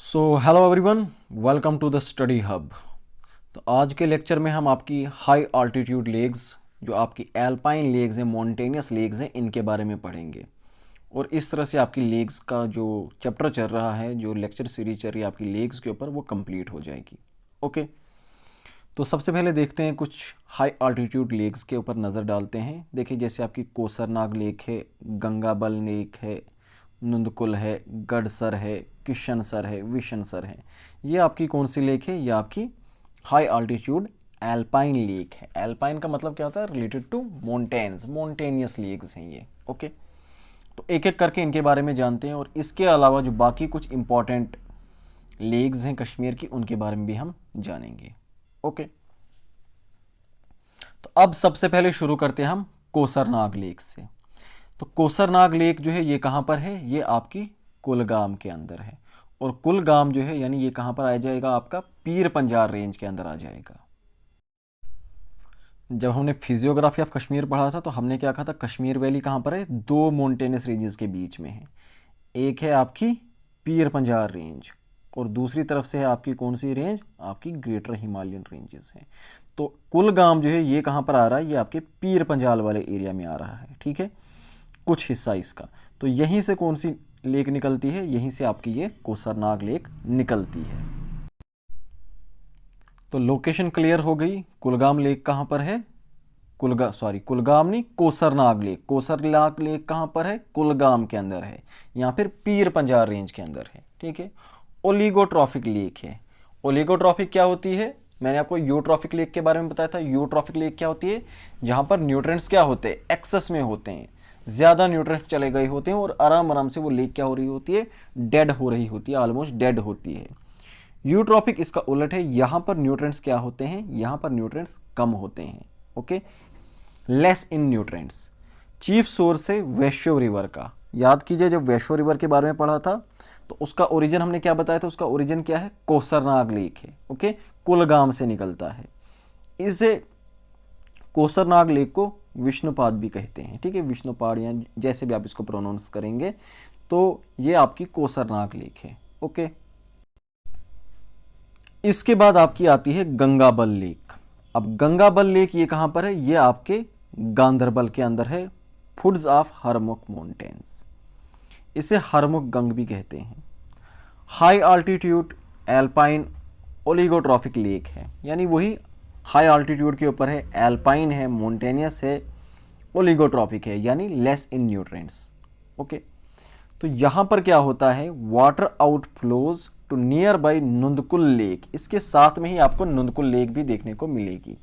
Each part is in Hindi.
So hello everyone, welcome to the study hub. तो आज के लेक्चर में हम आपकी हाई आल्टीट्यूड लेग्स, जो आपकी एल्पाइन लेग्स हैं, मॉन्टेनियस लेग्स हैं, इनके बारे में पढ़ेंगे। और इस तरह से आपकी लेग्स का जो चैप्टर चल रहा है, जो लेक्चर सीरीज चल रही है आपकी लेग्स के ऊपर, वो कंप्लीट हो जाएगी। ओके, तो सबसे पहले देखते हैं कुछ हाई आल्टीट्यूड लेक्स के ऊपर नज़र डालते हैं। देखिए, जैसे आपकी कोसरनाग लेक है, गंगाबल लेक है, नुंदकुल है, गडसर है, किशनसर है, विशनसर है। ये आपकी कौन सी लेक है? ये आपकी हाई आल्टीट्यूड एल्पाइन लेक है। एल्पाइन का मतलब क्या होता है? Related to mountains, mountainous lakes हैं ये। ओके, तो एक एक करके इनके बारे में जानते हैं, और इसके अलावा जो बाकी कुछ इंपॉर्टेंट लेक्स हैं कश्मीर की, उनके बारे में भी हम जानेंगे। ओके, तो अब सबसे पहले शुरू करते हैं हम कोसरनाग लेक से। तो कोसरनाग लेक जो है ये कहाँ पर है? ये आपकी कुलगाम के अंदर है। और कुलगाम जो है यानी ये कहाँ पर आ जाएगा? आपका पीर पंजाल रेंज के अंदर आ जाएगा। जब हमने फिजियोग्राफी ऑफ कश्मीर पढ़ा था तो हमने क्या कहा था? कश्मीर वैली कहाँ पर है? दो माउंटेनियस रेंजेस के बीच में है। एक है आपकी पीर पंजाल रेंज, और दूसरी तरफ से है आपकी कौन सी रेंज? आपकी ग्रेटर हिमालयन रेंजेस हैं। तो कुलगाम जो है ये कहाँ पर आ रहा है? ये आपके पीर पंजाल वाले एरिया में आ रहा है। ठीक है, कुछ हिस्सा इसका। तो यहीं से कौन सी लेक निकलती है? यहीं से आपकी ये कोसरनाग लेक निकलती है। तो लोकेशन क्लियर हो गई। कुलगाम लेक कहाँ पर है? कुलगाम नहीं, कोसरनाग लेक। कोसरनाग लेक कहाँ पर है? कुलगाम के अंदर है, या फिर पीर पंजाल रेंज के अंदर है। ठीक है, ओलिगोट्रॉफिक लेक है। ओलिगोट्रॉफिक क्या होती है? मैंने आपको यूट्रॉफिक लेक के बारे में बताया था। यूट्रॉफिक लेक क्या होती है? जहां पर न्यूट्रिएंट्स क्या होते हैं? एक्सेस में होते हैं, ज़्यादा न्यूट्रिएंट्स चले गए होते हैं, और आराम आराम से वो लेक क्या हो रही होती है? डेड हो रही होती है, ऑलमोस्ट डेड होती है। यूट्रॉफिक इसका उलट है। यहां पर न्यूट्रिएंट्स क्या होते हैं? यहां पर न्यूट्रिएंट्स कम होते हैं। Okay, less in nutrients. Chief source है वैश्यो रिवर का। याद कीजिए, जब वैश्यो रिवर के बारे में पढ़ा था तो उसका ओरिजिन हमने क्या बताया था? उसका ओरिजिन क्या है? कोसरनाग लेक है। ओके, कुलगाम से निकलता है। इसे कोसरनाग लेक को विष्णुपाद भी कहते हैं। ठीक है, विष्णुपाद या जैसे भी आप इसको प्रोनाउंस करेंगे। तो ये आपकी कोसरनाग लेक है। ओके, इसके बाद आपकी आती है गंगाबल लेक। अब गंगाबल लेक ये कहां पर है? ये आपके गांधरबल के अंदर है, फुट्स ऑफ हरमुख माउंटेन्स। इसे हरमुख गंग भी कहते हैं। High altitude alpine oligotrophic lake है, यानी वही हाई आल्टीट्यूड के ऊपर है, एल्पाइन है, माउंटेनियस है, ओलिगोट्रॉफिक है, यानी लेस इन न्यूट्रिएंट्स। ओके, तो यहाँ पर क्या होता है? Water out flows to nearby Nundkol lake. इसके साथ में ही आपको नुंदकुल लेक भी देखने को मिलेगी।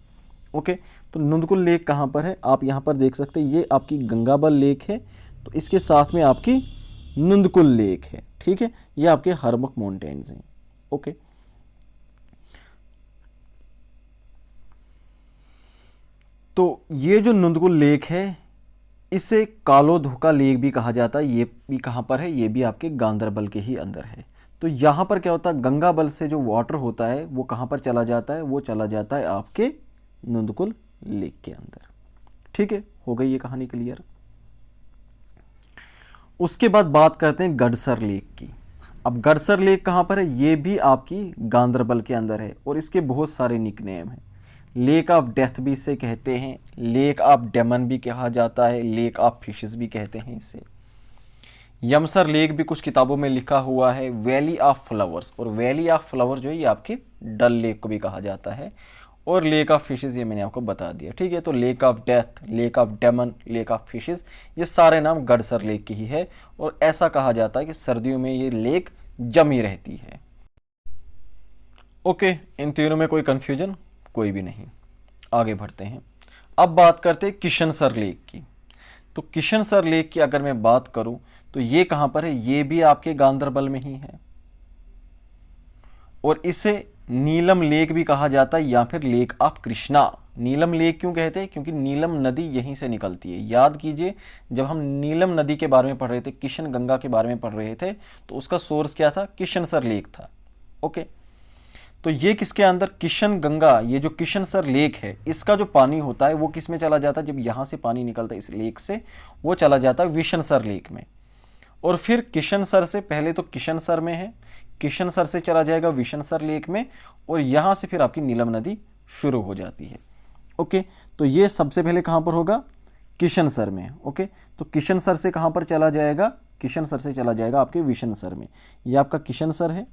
ओके, तो नुंदकुल लेक कहाँ पर है? आप यहाँ पर देख सकते हैं, ये आपकी गंगाबल लेक है, तो इसके साथ में आपकी नुंदकुल लेक है। ठीक है, ये आपके हरमुख माउंटेन्स हैं। ओके, तो ये जो नुंदकुल लेक है, इसे कालो धोका लेक भी कहा जाता है। ये भी कहाँ पर है? ये भी आपके गांधरबल के ही अंदर है। तो यहाँ पर क्या होता है? गंगाबल से जो वाटर होता है वो कहाँ पर चला जाता है? वो चला जाता है आपके नुंदकुल लेक के अंदर। ठीक है, हो गई ये कहानी क्लियर। उसके बाद बात करते हैं गडसर लेक की। अब गडसर लेक कहाँ पर है? ये भी आपकी गांधरबल के अंदर है, और इसके बहुत सारे निकनेम हैं। लेक ऑफ डेथ भी इसे कहते हैं, लेक ऑफ डेमन भी कहा जाता है, लेक ऑफ फिशेस भी कहते हैं इसे। यमसर लेक भी कुछ किताबों में लिखा हुआ है, वैली ऑफ फ्लावर्स। और वैली ऑफ फ्लावर जो है ये आपकी डल लेक को भी कहा जाता है, और लेक ऑफ फिशेस ये मैंने आपको बता दिया। ठीक है, तो lake of death, lake of demon, lake of fishes, ये सारे नाम गडसर लेक की ही है। और ऐसा कहा जाता है कि सर्दियों में ये लेक जमी रहती है। ओके, इन तीनों में कोई कंफ्यूजन? कोई भी नहीं। आगे बढ़ते हैं। अब बात करते हैं किशनसर लेक की। तो किशनसर लेक की अगर मैं बात करूं तो ये कहां पर है? ये भी आपके गांधरबल में ही है, और इसे नीलम लेक भी कहा जाता है, या फिर lake of Krishna. Neelam lake क्यों कहते हैं? क्योंकि नीलम नदी यहीं से निकलती है। याद कीजिए, जब हम नीलम नदी के बारे में पढ़ रहे थे, किशन गंगा के बारे में पढ़ रहे थे, तो उसका सोर्स क्या था? किशनसर लेक था। ओके, तो ये किसके अंदर? किशन गंगा, ये जो किशनसर लेक है, इसका जो पानी होता है वो किस में चला जाता है? जब यहाँ से पानी निकलता है इस लेक से, वो चला जाता है विशनसर लेक में। और फिर किशनसर से, पहले तो किशनसर में है, किशनसर से चला जाएगा विशनसर लेक में, और यहाँ से फिर आपकी नीलम नदी शुरू हो जाती है। ओके, तो ये सबसे पहले कहाँ पर होगा, किशनसर में। ओके, तो किशनसर से कहाँ पर चला जाएगा, किशनसर से चला जाएगा आपके विशनसर में। ये आपका किशनसर है,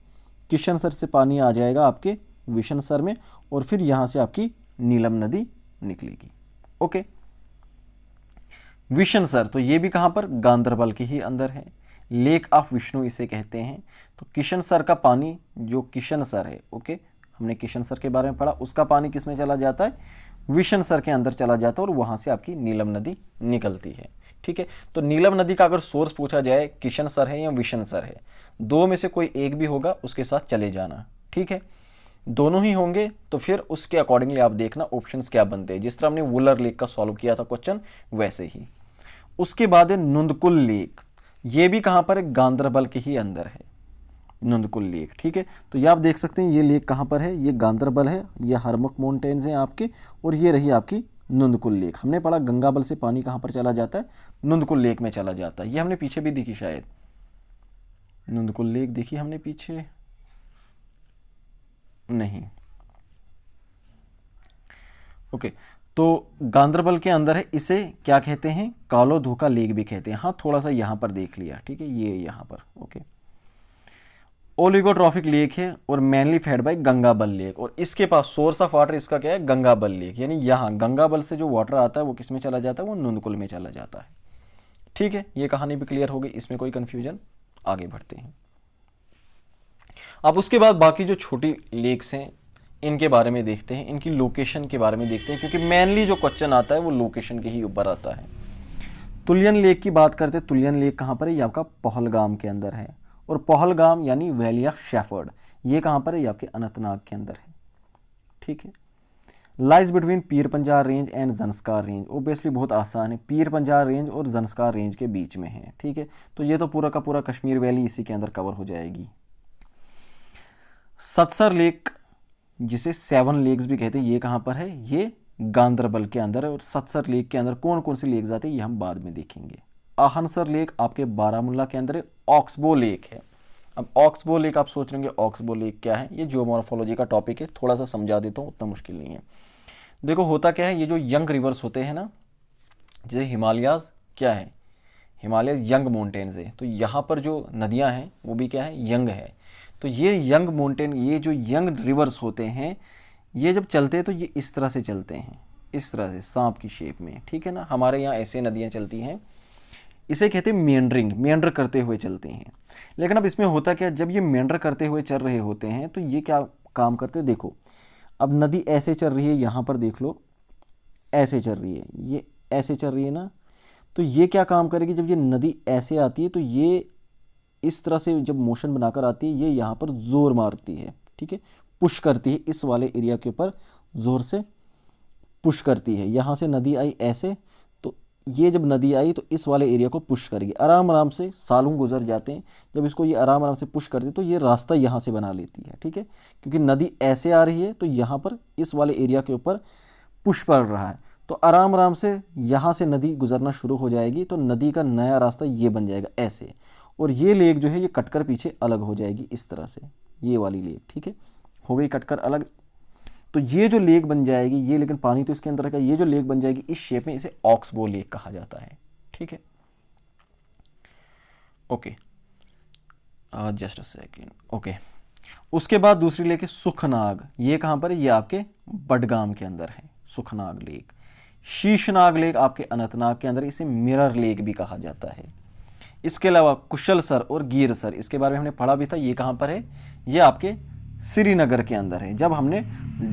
किशनसर से पानी आ जाएगा आपके विशनसर में, और फिर यहाँ से आपकी नीलम नदी निकलेगी। ओके, विशनसर, तो ये भी कहाँ पर, गांधरबल के ही अंदर है। लेक ऑफ विष्णु इसे कहते हैं। तो किशनसर का पानी, जो किशनसर है, ओके, हमने किशनसर के बारे में पढ़ा, उसका पानी किस में चला जाता है, विशनसर के अंदर चला जाता है, और वहाँ से आपकी नीलम नदी निकलती है। ठीक है, तो नीलम नदी का अगर सोर्स पूछा जाए किशनसर है या विशनसर है, दो में से कोई एक भी होगा, उसके साथ चले जाना। ठीक है, दोनों ही होंगे तो फिर उसके अकॉर्डिंगली आप देखना ऑप्शंस क्या बनते हैं, जिस तरह हमने वुलर लेक का सॉल्व किया था क्वेश्चन, वैसे ही। उसके बाद है नुंदकुल लेक, ये भी कहाँ पर है, गांधरबल के ही अंदर है नुंदकुल लेक। ठीक है, तो ये आप देख सकते हैं ये लेक कहाँ पर है, ये गांधरबल है, ये हरमुख माउंटेन्स हैं आपके, और ये रही आपकी नुंदकुल लेक। हमने पढ़ा गंगाबल से पानी कहाँ पर चला जाता है, नुंदकुल लेक में चला जाता है। ये हमने पीछे भी देखी शायद, नुंदकुल लेक देखी हमने पीछे, नहीं। ओके, तो गांधरबल के अंदर है, इसे क्या कहते हैं, कालो धोखा लेक भी कहते हैं। हाँ, थोड़ा सा यहाँ पर देख लिया। ठीक है, ये यहाँ पर। ओके, ओलिगोट्रॉफिक लेक है और mainly fed by Gangabal lake, और इसके पास सोर्स ऑफ वाटर इसका क्या है, गंगाबल लेक। यानी यहाँ गंगाबल से जो वाटर आता है वो किस में चला जाता है, वो नुंदकुल में चला जाता है। ठीक है, ये कहानी भी क्लियर हो गई, इसमें कोई कंफ्यूजन। आगे बढ़ते हैं। अब उसके बाद बाकी जो छोटी लेक्स हैं इनके बारे में देखते हैं, इनकी लोकेशन के बारे में देखते हैं, क्योंकि मेनली जो क्वेश्चन आता है वो लोकेशन के ही ऊपर आता है। तुलियन लेक की बात करते हैं। तुलियन लेक कहाँ पर है, ये आपका पहलगाम के अंदर है, और पहलगाम यानी वैली ऑफ शेफर्ड, ये कहाँ पर है, ये आपके अनंतनाग के अंदर है। ठीक है, lies between Pir Panjal range and Zanskar range, obviously बहुत आसान है, पीर पंजार रेंज और जंस्कार रेंज के बीच में है। ठीक है, तो ये तो पूरा का पूरा कश्मीर वैली इसी के अंदर कवर हो जाएगी। सतसर लेक, जिसे सेवन लेक्स भी कहते हैं, ये कहाँ पर है, ये गांधरबल के अंदर है। और सतसर लेक के अंदर कौन कौन सी लेक्स आती है ये हम बाद में देखेंगे। आहनसर लेक आपके बारामूला के अंदर है। ऑक्सबो लेक है। अब ऑक्सबो लेक आप सोच रहे होंगे ऑक्सबो लेक क्या है, ये जियोमॉर्फोलॉजी का टॉपिक है, थोड़ा सा समझा देता हूँ, उतना मुश्किल नहीं है। देखो होता क्या है, ये जो यंग रिवर्स होते हैं ना, जैसे हिमालयाज क्या है, हिमालय यंग माउंटेन्स है, तो यहाँ पर जो नदियाँ हैं वो भी क्या है, यंग है। तो ये यंग माउंटेन, ये जो यंग रिवर्स होते हैं, ये जब चलते हैं तो ये इस तरह से चलते हैं, इस तरह से सांप की शेप में। ठीक है ना, हमारे यहाँ ऐसे नदियाँ चलती हैं, इसे कहते हैं मेंडरिंग, मेंडर करते हुए चलते हैं। लेकिन अब इसमें होता क्या, जब ये मेंडर करते हुए चल रहे होते हैं तो ये क्या काम करते हैं, देखो अब नदी ऐसे चल रही है, यहाँ पर देख लो ऐसे चल रही है, ये ऐसे चल रही है ना, तो ये क्या काम करेगी, जब ये नदी ऐसे आती है तो ये इस तरह से जब मोशन बनाकर आती है, ये यहाँ पर जोर मारती है। ठीक है, पुश करती है, इस वाले एरिया के ऊपर जोर से पुश करती है। यहाँ से नदी आई ऐसे, तो ये जब नदी आई तो इस वाले एरिया को पुश करेगी। आराम आराम से सालों गुजर जाते हैं, जब इसको ये आराम आराम से पुश करती है तो ये रास्ता यहाँ से बना लेती है। ठीक है, क्योंकि नदी ऐसे आ रही है तो यहाँ पर इस वाले एरिया के ऊपर पुश पड़ रहा है, तो आराम आराम से यहाँ से नदी गुजरना शुरू हो जाएगी, तो नदी का नया रास्ता ये बन जाएगा ऐसे, और ये लेक जो है ये कटकर पीछे अलग हो जाएगी इस तरह से, ये वाली लेक। ठीक है, हो गई कटकर अलग, तो ये जो लेक बन जाएगी ये, लेकिन पानी तो इसके अंदर रहेगा, ये जो लेक बन जाएगी इस शेप में, इसे ऑक्सबो लेक कहा जाता है। ठीक है, okay, just a second. Okay, उसके बाद दूसरी लेक है सुखनाग, ये कहाँ पर है, ये आपके बडगाम के अंदर है सुखनाग लेक। शीशनाग लेक आपके अनंतनाग के अंदर, इसे मिरर लेक भी कहा जाता है। इसके अलावा कुशलसर और गीरसर, इसके बारे में हमने पढ़ा भी था, ये कहाँ पर है, ये आपके श्रीनगर के अंदर है। जब हमने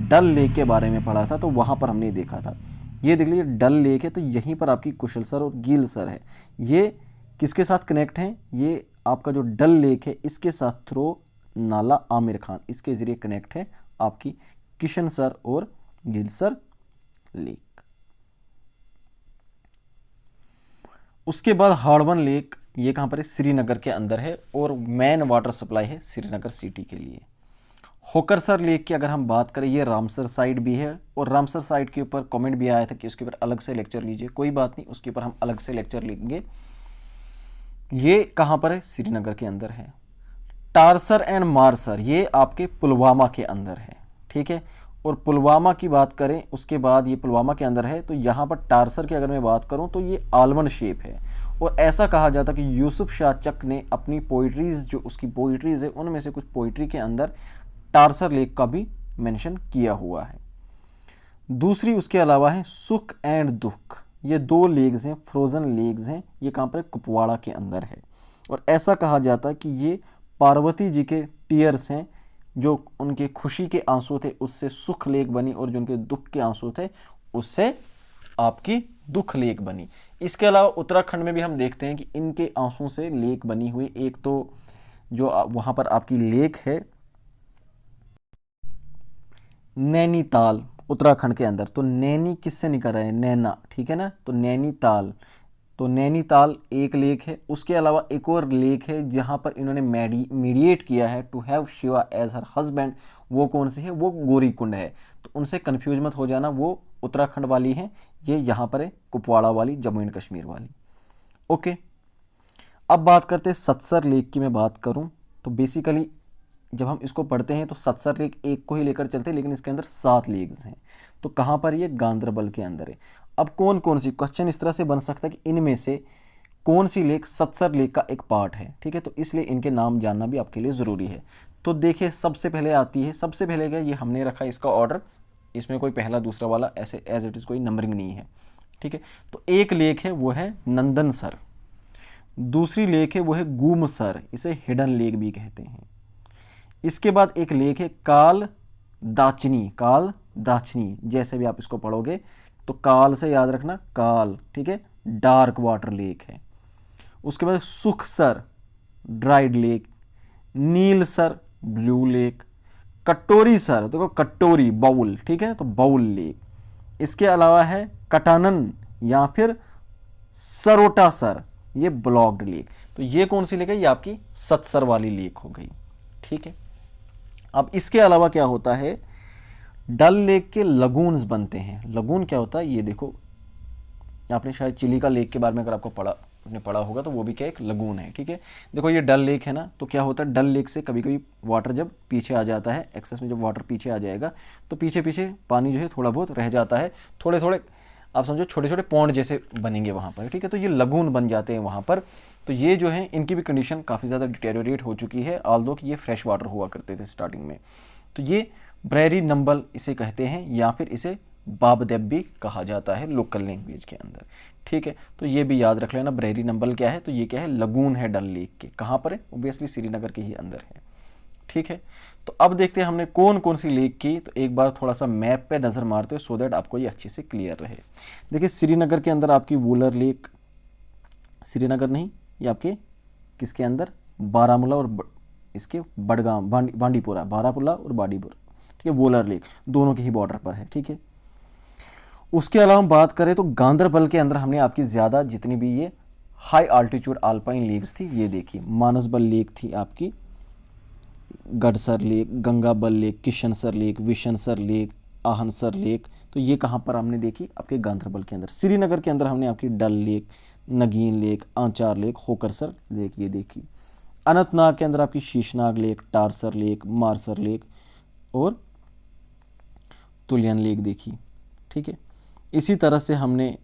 डल लेक के बारे में पढ़ा था तो वहाँ पर हमने देखा था, ये देख लीजिए डल लेक है, तो यहीं पर आपकी कुशलसर और गीलसर है। ये किसके साथ कनेक्ट हैं, ये आपका जो डल लेक है इसके साथ थ्रो नाला आमिर खान, इसके ज़रिए कनेक्ट है आपकी किशनसर और गीलसर लेक। उसके बाद हार्डवन लेक, ये कहाँ पर है, श्रीनगर के अंदर है, और मेन वाटर सप्लाई है श्रीनगर सिटी के लिए। होकरसर लेक की अगर हम बात करें, ये रामसर साइड भी है, और रामसर साइड के ऊपर कमेंट भी आया था कि उसके ऊपर अलग से लेक्चर लीजिए, कोई बात नहीं, उसके ऊपर हम अलग से लेक्चर लेंगे। ये कहाँ पर है, श्रीनगर के अंदर है। टारसर एंड मारसर ये आपके पुलवामा के अंदर है, ठीक है। और पुलवामा की बात करें उसके बाद, ये पुलवामा के अंदर है, तो यहाँ पर टारसर की अगर मैं बात करूँ तो ये आलमंड शेप है। और ऐसा कहा जाता कि यूसुफ शाह चक ने अपनी पोइट्रीज़, जो उसकी पोइट्रीज़ है उनमें से कुछ पोइट्री के अंदर टारसर लेक का भी मेंशन किया हुआ है। दूसरी उसके अलावा है सुख एंड दुख, ये दो लेक्स हैं, फ्रोज़न लेक्स हैं, ये कहाँ पर, कुपवाड़ा के अंदर है। और ऐसा कहा जाता कि ये पार्वती जी के टीयर्स हैं, जो उनके खुशी के आंसू थे उससे सुख लेक बनी, और जो उनके दुख के आंसू थे उससे आपकी दुख लेक बनी। इसके अलावा उत्तराखंड में भी हम देखते हैं कि इनके आंसू से लेक बनी हुई, एक तो जो वहाँ पर आपकी लेक है नैनीताल उत्तराखंड के अंदर, तो नैनी किससे निकल रहा है, नैना, ठीक है ना, तो नैनीताल, तो नैनीताल एक लेक है। उसके अलावा एक और लेक है जहाँ पर इन्होंने मीडिएट किया है to have Shiva as her husband, वो कौन सी है, वो गौरी कुंड है। तो उनसे कन्फ्यूज मत हो जाना, वो उत्तराखंड वाली है, ये यहाँ पर है कुपवाड़ा वाली, जम्मू एंड कश्मीर वाली। ओके, अब बात करते हैं सत्सर लेक की। मैं बात करूँ तो बेसिकली जब हम इसको पढ़ते हैं तो सत्सर लेक एक को ही लेकर चलते हैं, लेकिन इसके अंदर 7 लेक्स हैं। तो कहाँ पर, ये गांदरबल के अंदर है। अब कौन कौन सी, क्वेश्चन इस तरह से बन सकता है कि इनमें से कौन सी लेक सत्सर लेक का एक पार्ट है, ठीक है। तो इसलिए इनके नाम जानना भी आपके लिए ज़रूरी है। तो देखिए सबसे पहले आती है, सबसे पहले क्या, ये हमने रखा है इसका ऑर्डर, इसमें कोई पहला दूसरा वाला ऐसे एज इट इज़ कोई नंबरिंग नहीं है, ठीक है। तो एक लेक है वो है नंदनसर, दूसरी लेक है वो है गुमसर, इसे हिडन लेक भी कहते हैं। इसके बाद एक लेक है काल दाचनी, काल दाचनी, जैसे भी आप इसको पढ़ोगे तो काल से याद रखना काल, ठीक है, डार्क वाटर लेक है। उसके बाद सुखसर ड्राइड लेक, नीलसर ब्लू लेक, कटोरी सर, देखो कटोरी बाउल, ठीक है, तो बाउल लेक। इसके अलावा है कटानन या फिर सरोटा सर, ये ब्लॉक्ड लेक। तो ये कौन सी लेक है, ये आपकी सत्सर वाली लेक हो गई, ठीक है। अब इसके अलावा क्या होता है, डल लेक के लगून्स बनते हैं। लगून क्या होता है, ये देखो, आपने शायद चिलिका लेक के बारे में अगर आपको पढ़ा होगा तो वो भी क्या एक लगून है, ठीक है। देखो ये डल लेक है ना, तो क्या होता है, डल लेक से कभी कभी वाटर जब पीछे आ जाता है, एक्सेस में जब वाटर पीछे आ जाएगा तो पीछे पीछे पानी जो है थोड़ा बहुत रह जाता है, थोड़े थोड़े आप समझो छोटे छोटे पॉन्ड जैसे बनेंगे वहाँ पर, ठीक है। तो ये लगून बन जाते हैं वहाँ पर। तो ये जो है इनकी भी कंडीशन काफ़ी ज़्यादा डिटेरियोरेट हो चुकी है, ऑल्दो कि ये फ्रेश वाटर हुआ करते थे स्टार्टिंग में। तो ये ब्रैरी नंबल इसे कहते हैं, या फिर इसे बाबदेब भी कहा जाता है लोकल लैंग्वेज के अंदर, ठीक है। तो ये भी याद रख लेना, ब्रैरी नंबल क्या है, तो ये क्या है, लगून है डल लेक के। कहाँ पर है, ओबियसली श्रीनगर के ही अंदर है, ठीक है। तो अब देखते हैं हमने कौन कौन सी लेक की। तो एक बार थोड़ा सा मैप पे नज़र मारते हो, सो दैट आपको ये अच्छे से क्लियर रहे। देखिए श्रीनगर के अंदर आपकी वूलर लेक, श्रीनगर नहीं, ये आपके किसके अंदर, बारामूला और इसके बडगाम, बांडीपुरा, बारापुला और बांडीपुरा, ठीक है, वोलर लेक दोनों के ही बॉर्डर पर है, ठीक है। उसके अलावा हम बात करें तो गांदरबल के अंदर हमने आपकी ज़्यादा जितनी भी ये हाई आल्टीट्यूड आल्पाइन लेक्स थी, ये देखिए मानसबल लेक थी आपकी, Gadsar lake, Gangabal lake, Kishansar lake, Vishansar lake, Ahansar lake, तो ये कहाँ पर हमने देखी, आपके गांदरबल के अंदर। श्रीनगर के अंदर हमने आपकी Dal lake, Nigeen lake, Anchar lake, Hokersar lake ये देखी। अनंतनाग के अंदर आपकी Sheshnag lake, Tarsar lake, Marsar lake और तुलियन लेक देखी, ठीक है। इसी तरह से हमने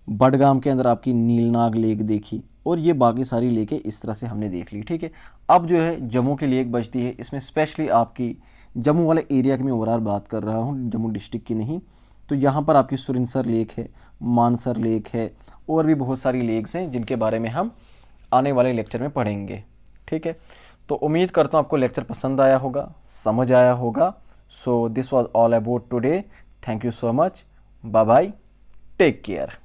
बडगाम के अंदर आपकी नीलनाग लेक देखी, और ये बाकी सारी लेकें इस तरह से हमने देख ली, ठीक है। अब जो है जम्मू की लेक बचती है, इसमें स्पेशली आपकी जम्मू वाले एरिया की मैं ओवरऑल बात कर रहा हूँ, जम्मू डिस्ट्रिक्ट की नहीं। तो यहाँ पर आपकी सुरिनसर लेक है, मानसर लेक है, और भी बहुत सारी लेक्स हैं जिनके बारे में हम आने वाले लेक्चर में पढ़ेंगे, ठीक है। तो उम्मीद करता हूँ आपको लेक्चर पसंद आया होगा, समझ आया होगा। So this was all about today, thank you so much, bye bye, take care.